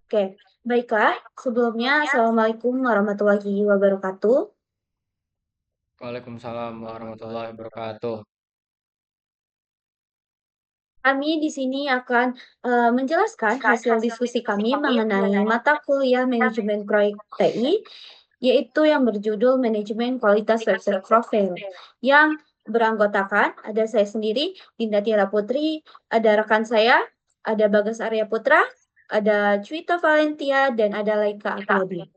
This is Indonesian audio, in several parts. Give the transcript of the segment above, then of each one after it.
Oke, baiklah. Sebelumnya, Assalamualaikum warahmatullahi wabarakatuh. Waalaikumsalam warahmatullahi wabarakatuh. Kami di sini akan menjelaskan hasil diskusi kami mengenai mata kuliah manajemen proyek TI, yaitu yang berjudul Manajemen Kualitas Website Profile, yang beranggotakan ada saya sendiri, Dinda Tiara Putri, ada rekan saya, ada Bagas Arya Putra, ada Cuita Valentia, dan ada Laika Apriadi.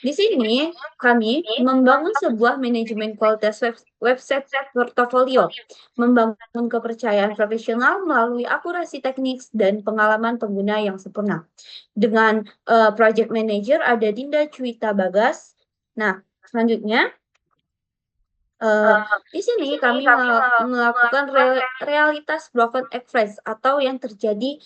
Di sini kami membangun sebuah manajemen kualitas website portofolio, membangun kepercayaan profesional melalui akurasi teknik dan pengalaman pengguna yang sempurna. Dengan project manager ada Dinda Cuita Bagas. Nah, selanjutnya eh, di sini kami melakukan realitas broken express atau yang terjadi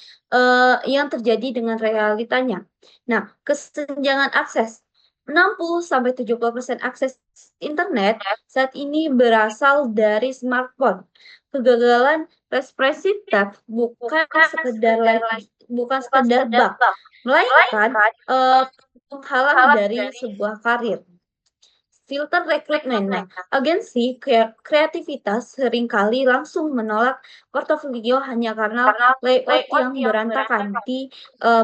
dengan realitanya. Nah, kesenjangan akses 60-70% akses internet saat ini berasal dari smartphone. Kegagalan respressive tab bukan sekedar bug, melainkan penghalang dari sebuah karir. Filter rekrutmen. Nah, agensi kreativitas seringkali langsung menolak portofolio hanya karena layout yang berantakan di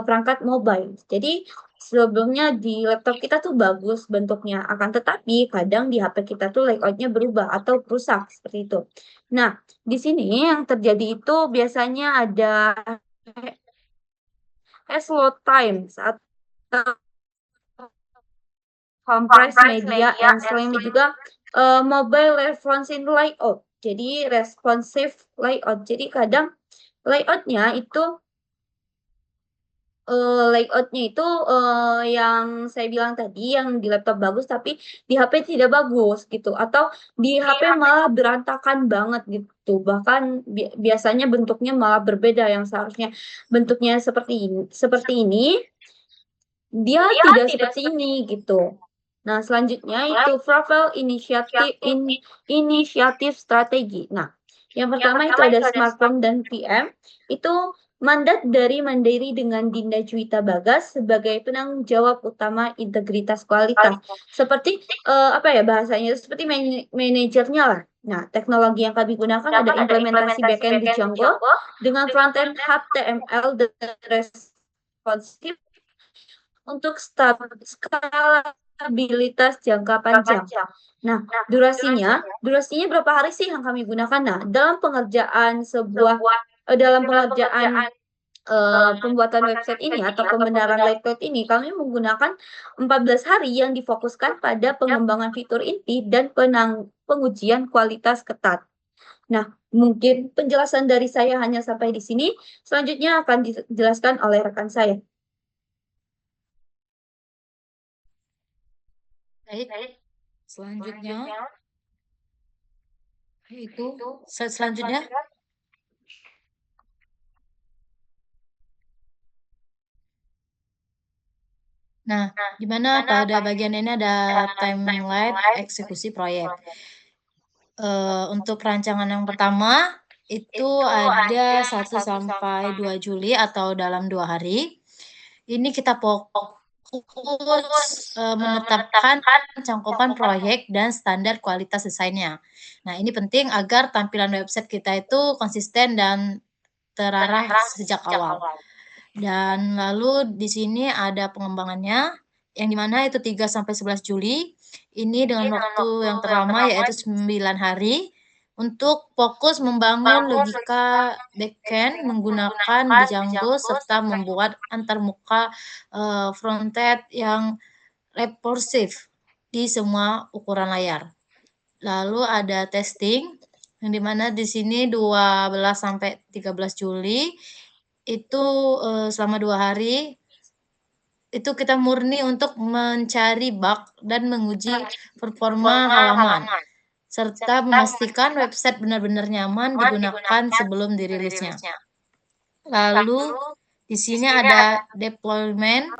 perangkat mobile. Jadi sebelumnya di laptop kita tuh bagus bentuknya, akan tetapi kadang di HP kita tuh layoutnya berubah atau rusak seperti itu. Nah, di sini yang terjadi itu biasanya ada hash load times atau compress media and selanjutnya juga mobile responsive layout. Jadi responsive layout. Jadi kadang layoutnya itu yang saya bilang tadi yang di laptop bagus tapi di HP tidak bagus gitu atau di HP malah berantakan banget gitu. Bahkan biasanya bentuknya malah berbeda yang seharusnya bentuknya seperti ini dia tidak seperti ini gitu. Nah, selanjutnya itu profile inisiatif strategi. Nah, yang pertama itu ada smartphone dan PM. Itu mandat dari Mandiri dengan Dinda Juwita Bagas sebagai penanggung jawab utama integritas kualitas. Seperti apa ya bahasanya? Seperti manajernya lah. Nah, teknologi yang kami gunakan ada implementasi backend di Django dengan frontend HTML dan responsive untuk skalabilitas jangka panjang. Nah, durasinya berapa hari sih yang kami gunakan? Nah, dalam pengerjaan pembuatan website ini atau pembenaran layout ini, kami menggunakan 14 hari yang difokuskan pada pengembangan fitur inti dan pengujian kualitas ketat. Nah, mungkin penjelasan dari saya hanya sampai di sini. Selanjutnya akan dijelaskan oleh rekan saya. Baik, selanjutnya itu selanjutnya. Nah, di mana pada bagian ini ada timeline eksekusi proyek. Untuk rancangan yang pertama itu ada 1 sampai 2 Juli atau dalam 2 hari. Ini kita fokus menetapkan cangkupan proyek dan standar kualitas desainnya. Nah, ini penting agar tampilan website kita itu konsisten dan terarah sejak awal. Dan lalu di sini ada pengembangannya yang dimana itu 3 sampai 11 Juli. Ini dengan waktu yang terlama yaitu 9 hari untuk fokus membangun logika backend menggunakan Django serta membuat antarmuka frontend yang responsive di semua ukuran layar. Lalu ada testing yang dimana di sini 12 sampai 13 Juli itu selama 2 hari itu kita murni untuk mencari bug dan menguji performa halaman serta memastikan website benar-benar nyaman digunakan sebelum dirilisnya. Lalu di sini ada deployment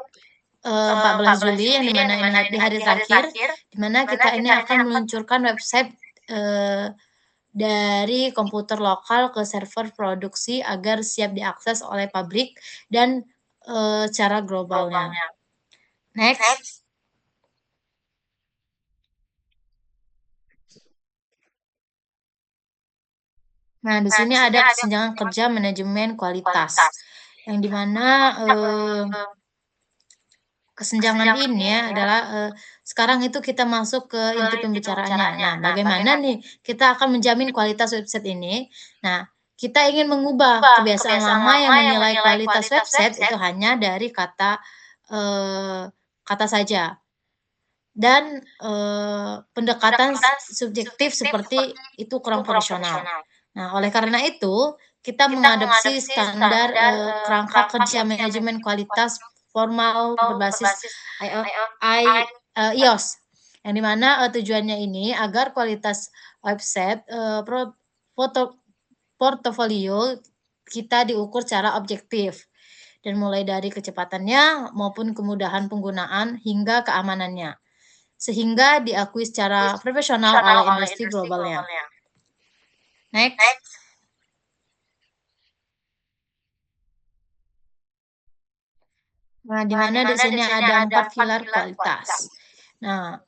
14 Juli yang dimana ini di hari terakhir, dimana kita ini akan meluncurkan website dari komputer lokal ke server produksi agar siap diakses oleh publik dan cara globalnya. Next. Nah, di sini ada kesenjangan kerja manajemen kualitas, yang dimana kesenjangan ini adalah sekarang itu kita masuk ke inti pembicaraannya. Nah, bagaimana nih kita akan menjamin kualitas website ini? Nah, kita ingin mengubah kebiasaan lama yang menilai kualitas website itu hanya dari kata saja dan pendekatan subjektif seperti itu kurang profesional. Nah, oleh karena itu kita mengadopsi standar kerangka kerja manajemen kualitas formal berbasis IOS, yang dimana tujuannya ini agar kualitas website portofolio kita diukur secara objektif dan mulai dari kecepatannya maupun kemudahan penggunaan hingga keamanannya, sehingga diakui secara profesional oleh industri globalnya. Next. Nah, di mana di sini ada 4 pilar kualitas. Nah,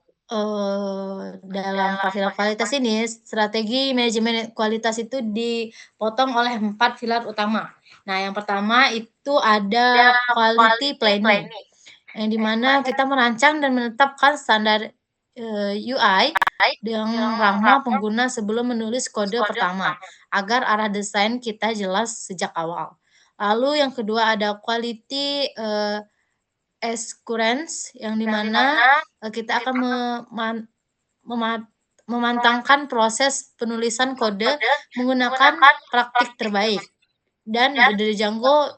dalam 4 pilar kualitas ini, strategi manajemen kualitas itu dipotong oleh 4 pilar utama. Nah, yang pertama itu ada quality planning, yang dimana kita merancang dan menetapkan standar UI yang ramah pengguna sebelum menulis kode pertama, agar arah desain kita jelas sejak awal. Lalu yang kedua ada quality assurance, yang dimana kita akan memantangkan proses penulisan kode menggunakan praktik terbaik. Dan dari Django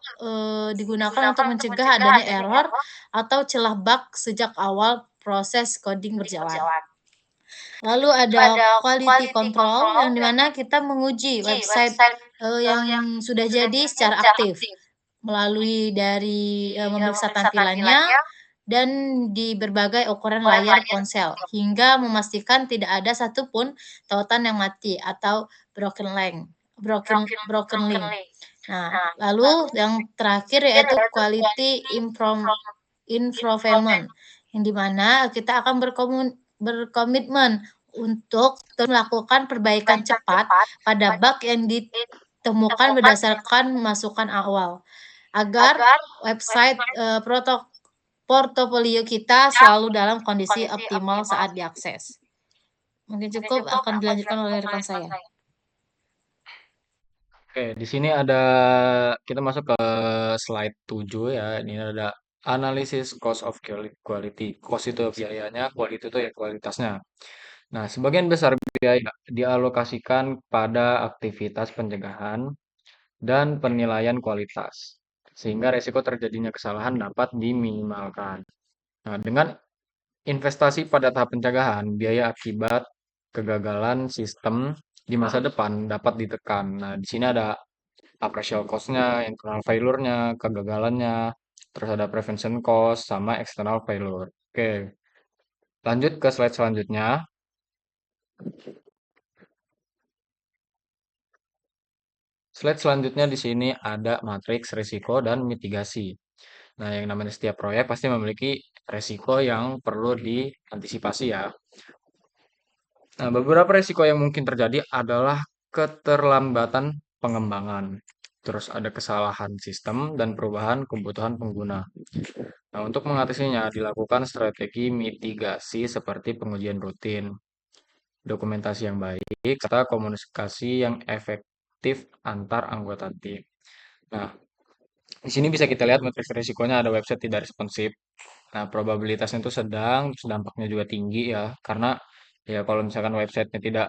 digunakan untuk mencegah adanya error atau celah bug sejak awal proses coding berjalan. Lalu ada quality control, yang dimana kita menguji website yang sudah jadi secara aktif melalui dari memeriksa tampilannya dan di berbagai ukuran layar ponsel, hingga memastikan tidak ada satupun tautan yang mati atau broken link. Nah, lalu yang terakhir yaitu quality improvement, yang dimana kita akan berkomitmen untuk terus melakukan perbaikan cepat pada bug yang ditemukan berdasarkan masukan awal, agar website portofolio kita selalu dalam kondisi optimal saat diakses. Mungkin cukup, akan dilanjutkan oleh rekan saya. Oke, di sini kita masuk ke slide 7 ya. Ini ada analisis cost of quality. Cost itu biayanya, quality itu ya kualitasnya. Nah, sebagian besar biaya dialokasikan pada aktivitas pencegahan dan penilaian kualitas, sehingga resiko terjadinya kesalahan dapat diminimalkan. Nah, dengan investasi pada tahap pencegahan, biaya akibat kegagalan sistem di masa depan dapat ditekan. Nah, di sini ada operational cost-nya, internal failure-nya, kegagalannya, terus ada prevention cost, sama external failure. Oke, lanjut ke slide selanjutnya. Slide selanjutnya di sini ada matriks risiko dan mitigasi. Nah, yang namanya setiap proyek pasti memiliki risiko yang perlu diantisipasi ya. Nah, beberapa risiko yang mungkin terjadi adalah keterlambatan pengembangan, terus ada kesalahan sistem dan perubahan kebutuhan pengguna. Nah, untuk mengatasinya dilakukan strategi mitigasi seperti pengujian rutin, dokumentasi yang baik, serta komunikasi yang efektif antar anggota tim. Nah, di sini bisa kita lihat matriks risikonya ada website tidak responsif. Nah, probabilitasnya itu sedang, terus dampaknya juga tinggi ya, karena ya kalau misalkan websitenya tidak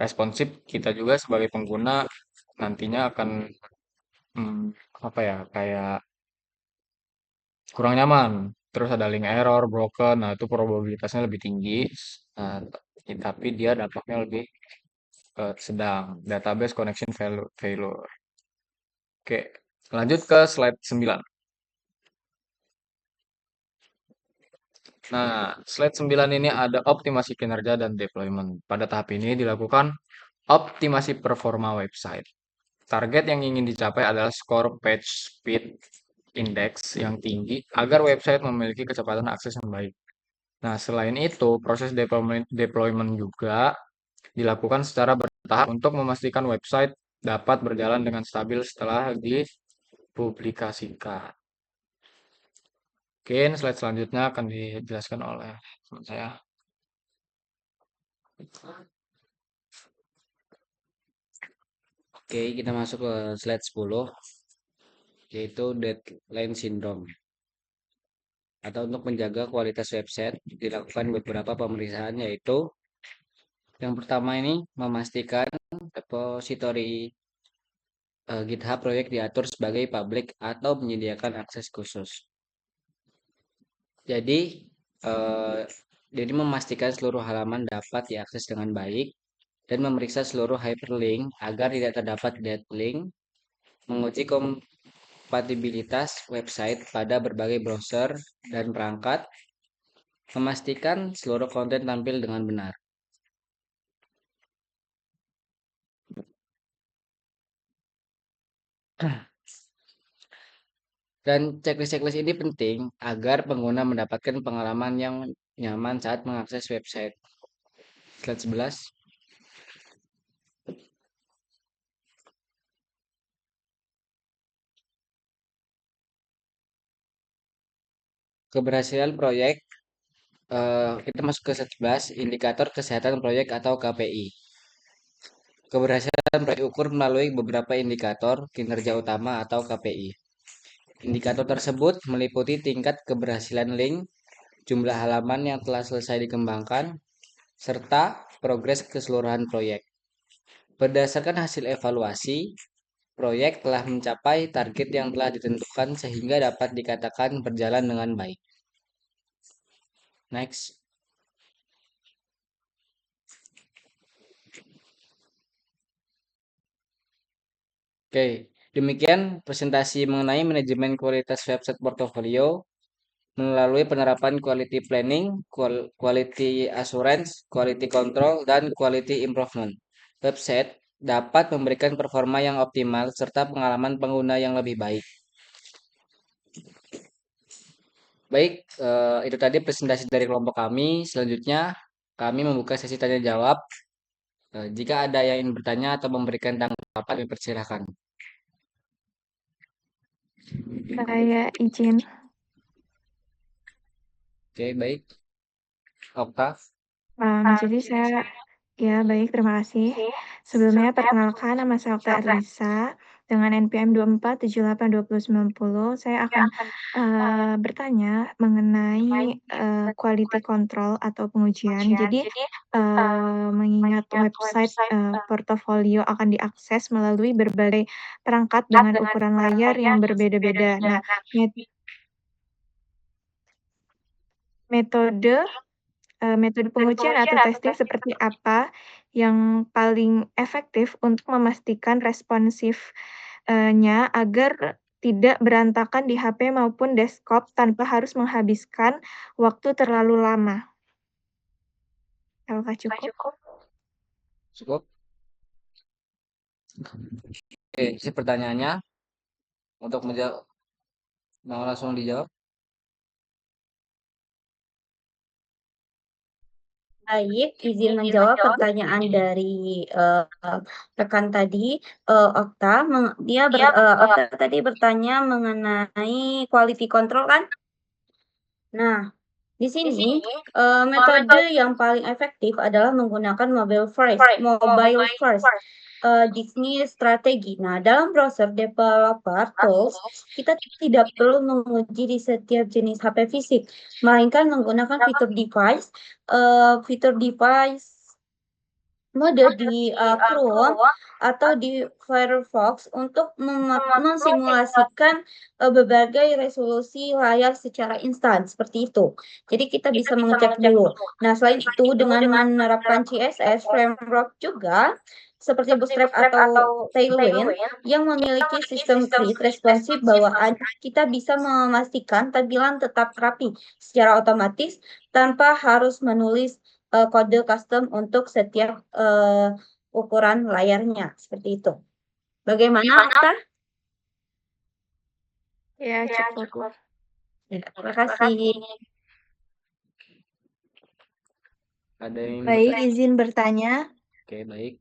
responsif, kita juga sebagai pengguna nantinya akan hmm, apa ya, kayak kurang nyaman. Terus ada link error, broken, nah itu probabilitasnya lebih tinggi. Nah, tapi dia dampaknya lebih sedang. Database connection failure. Oke, lanjut ke slide 9. Nah, slide 9 ini ada optimasi kinerja dan deployment. Pada tahap ini dilakukan optimasi performa website. Target yang ingin dicapai adalah skor page speed indeks yang tinggi agar website memiliki kecepatan akses yang baik. Nah, selain itu, proses deployment juga dilakukan secara bertahap untuk memastikan website dapat berjalan dengan stabil setelah dipublikasikan. Mungkin slide selanjutnya akan dijelaskan oleh teman saya. Oke, kita masuk ke slide 10, yaitu deadline syndrome. Atau untuk menjaga kualitas website, dilakukan beberapa pemeriksaan, yaitu yang pertama ini memastikan repository GitHub proyek diatur sebagai public atau menyediakan akses khusus. Jadi memastikan seluruh halaman dapat diakses dengan baik dan memeriksa seluruh hyperlink agar tidak terdapat dead link, menguji kompatibilitas website pada berbagai browser dan perangkat, memastikan seluruh konten tampil dengan benar. Dan checklist ini penting agar pengguna mendapatkan pengalaman yang nyaman saat mengakses website. Slide 11. Keberhasilan proyek, kita masuk ke slide 11, indikator kesehatan proyek atau KPI. Keberhasilan proyek diukur melalui beberapa indikator kinerja utama atau KPI. Indikator tersebut meliputi tingkat keberhasilan link, jumlah halaman yang telah selesai dikembangkan, serta progres keseluruhan proyek. Berdasarkan hasil evaluasi, proyek telah mencapai target yang telah ditentukan sehingga dapat dikatakan berjalan dengan baik. Next. Oke, demikian presentasi mengenai manajemen kualitas website portofolio melalui penerapan quality planning, quality assurance, quality control, dan quality improvement. Website dapat memberikan performa yang optimal serta pengalaman pengguna yang lebih baik. Baik, itu tadi presentasi dari kelompok kami. Selanjutnya, kami membuka sesi tanya jawab. Jika ada yang ingin bertanya atau memberikan tanggapan, dipersilakan. Saya izin. Oke, baik. Oktav. Jadi saya, ya baik, terima kasih. Sebelumnya perkenalkan, nama saya Okta Erlisa dengan NPM 24782090. Saya akan bertanya mengenai quality control atau pengujian. Jadi mengingat website portofolio akan diakses melalui berbagai perangkat dengan ukuran layar yang berbeda-beda. Nah, metode pengujian atau testing seperti apa yang paling efektif untuk memastikan responsifnya agar tidak berantakan di HP maupun desktop tanpa harus menghabiskan waktu terlalu lama? Apakah cukup? Cukup. Oke, isi pertanyaannya untuk menjawab, mau langsung dijawab. Baik, izin menjawab pertanyaan dari rekan tadi, Okta. Okta tadi bertanya mengenai quality control kan? Nah, di sini metode yang paling efektif adalah menggunakan mobile first. Disney strategi. Nah, dalam browser developer tools, kita tidak perlu menguji di setiap jenis HP fisik, melainkan menggunakan fitur device mode di Chrome atau di Firefox untuk mensimulasikan berbagai resolusi layar secara instan, seperti itu. Jadi kita bisa mengecek dulu. Nah, selain itu dengan menerapkan CSS framework juga, seperti Bootstrap atau Tailwind yang memiliki sistem grid responsif bawaan, kita bisa memastikan tampilan tetap rapi secara otomatis tanpa harus menulis kode custom untuk setiap ukuran layarnya, seperti itu. Bagaimana, Okta? Ya, cukup. Ya, terima kasih. Ada yang Baik, bertanya? izin bertanya. Oke, baik.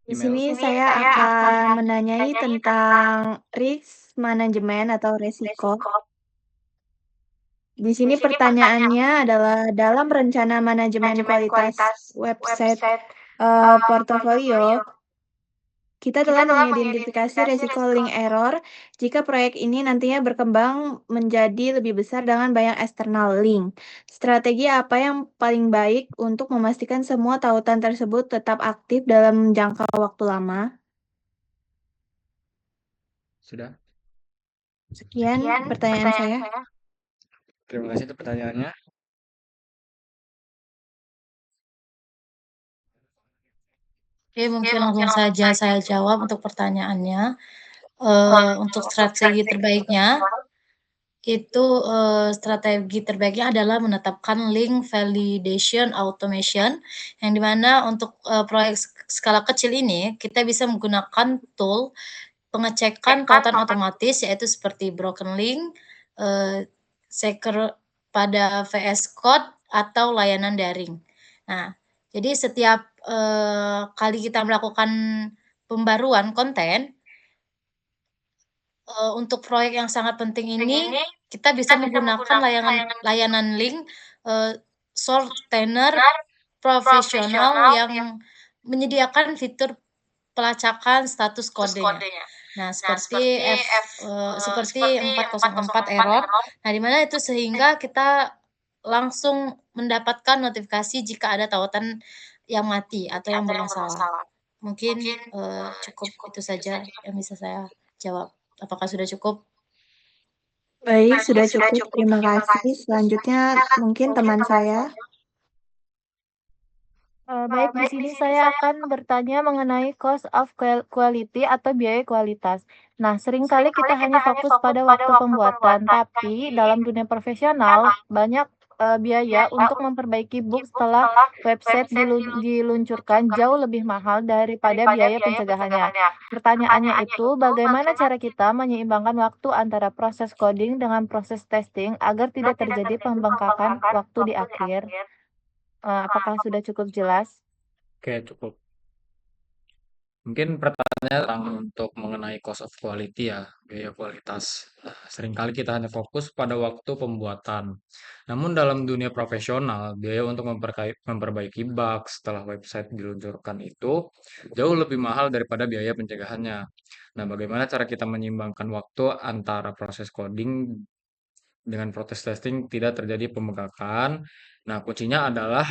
Di Email. sini saya akan menanyai tentang risk management atau resiko. Di sini pertanyaannya adalah dalam rencana manajemen kualitas website portofolio, kita telah mengidentifikasi resiko link error jika proyek ini nantinya berkembang menjadi lebih besar dengan banyak external link. Strategi apa yang paling baik untuk memastikan semua tautan tersebut tetap aktif dalam jangka waktu lama? Sudah. Sekian pertanyaan saya. Terima kasih untuk pertanyaannya. Oke, mungkin langsung saja saya jawab untuk pertanyaannya. Untuk strategi terbaiknya, itu strategi terbaiknya adalah menetapkan link validation automation, yang dimana untuk proyek skala kecil ini, kita bisa menggunakan tool pengecekan tautan otomatis, yaitu seperti broken link, checker pada VS Code, atau layanan daring. Nah, jadi setiap kali kita melakukan pembaruan konten, untuk proyek yang sangat penting ini, kita bisa menggunakan layanan link, Sortainer profesional yang menyediakan fitur pelacakan status kodenya. Nah, seperti 404 error. Nah, di mana itu sehingga kita langsung mendapatkan notifikasi jika ada tautan yang mati atau yang bermasalah. Mungkin, cukup itu saja yang bisa saya jawab. Apakah sudah cukup? Baik, sudah cukup. Terima kasih. Selanjutnya mungkin teman saya. Baik, di sini saya akan bertanya mengenai cost of quality atau biaya kualitas. Nah, seringkali kita hanya fokus pada waktu pembuatan, tapi dalam dunia profesional banyak biaya untuk memperbaiki bug setelah website diluncurkan jauh lebih mahal daripada biaya pencegahannya. Pertanyaannya itu, bagaimana cara kita menyeimbangkan waktu antara proses coding dengan proses testing agar tidak terjadi pembengkakan waktu di akhir? Apakah sudah cukup jelas? Oke, cukup. Mungkin pertanyaannya tentang untuk mengenai cost of quality ya, biaya kualitas. Seringkali kita hanya fokus pada waktu pembuatan. Namun dalam dunia profesional, biaya untuk memperbaiki bug setelah website diluncurkan itu jauh lebih mahal daripada biaya pencegahannya. Nah, bagaimana cara kita menyeimbangkan waktu antara proses coding dengan proses testing tidak terjadi pembengkakan? Nah, kuncinya adalah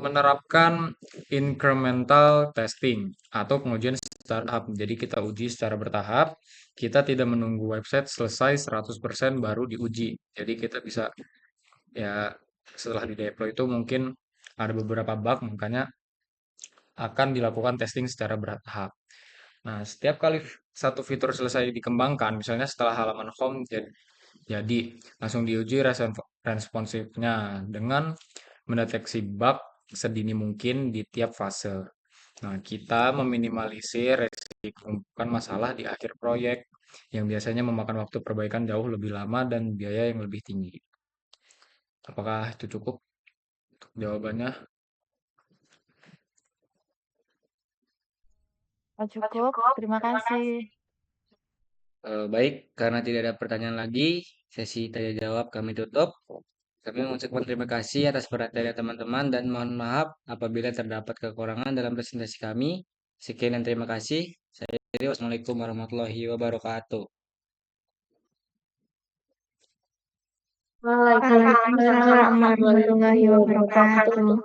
menerapkan incremental testing atau pengujian startup. Jadi kita uji secara bertahap, kita tidak menunggu website selesai 100% baru diuji. Jadi kita bisa ya setelah di deploy itu mungkin ada beberapa bug, makanya akan dilakukan testing secara bertahap. Nah, setiap kali satu fitur selesai dikembangkan, misalnya setelah halaman home jadi langsung diuji responsifnya dengan mendeteksi bug sedini mungkin di tiap fase. Nah, kita meminimalisir resiko masalah di akhir proyek yang biasanya memakan waktu perbaikan jauh lebih lama dan biaya yang lebih tinggi. Apakah itu cukup untuk jawabannya? Cukup, terima kasih. Baik, karena tidak ada pertanyaan lagi, sesi tanya jawab kami tutup. Kami mengucapkan terima kasih atas perhatian teman-teman dan mohon maaf apabila terdapat kekurangan dalam presentasi kami. Sekian dan terima kasih. Saya Iri, wassalamualaikum warahmatullahi wabarakatuh. Waalaikumsalam warahmatullahi wabarakatuh.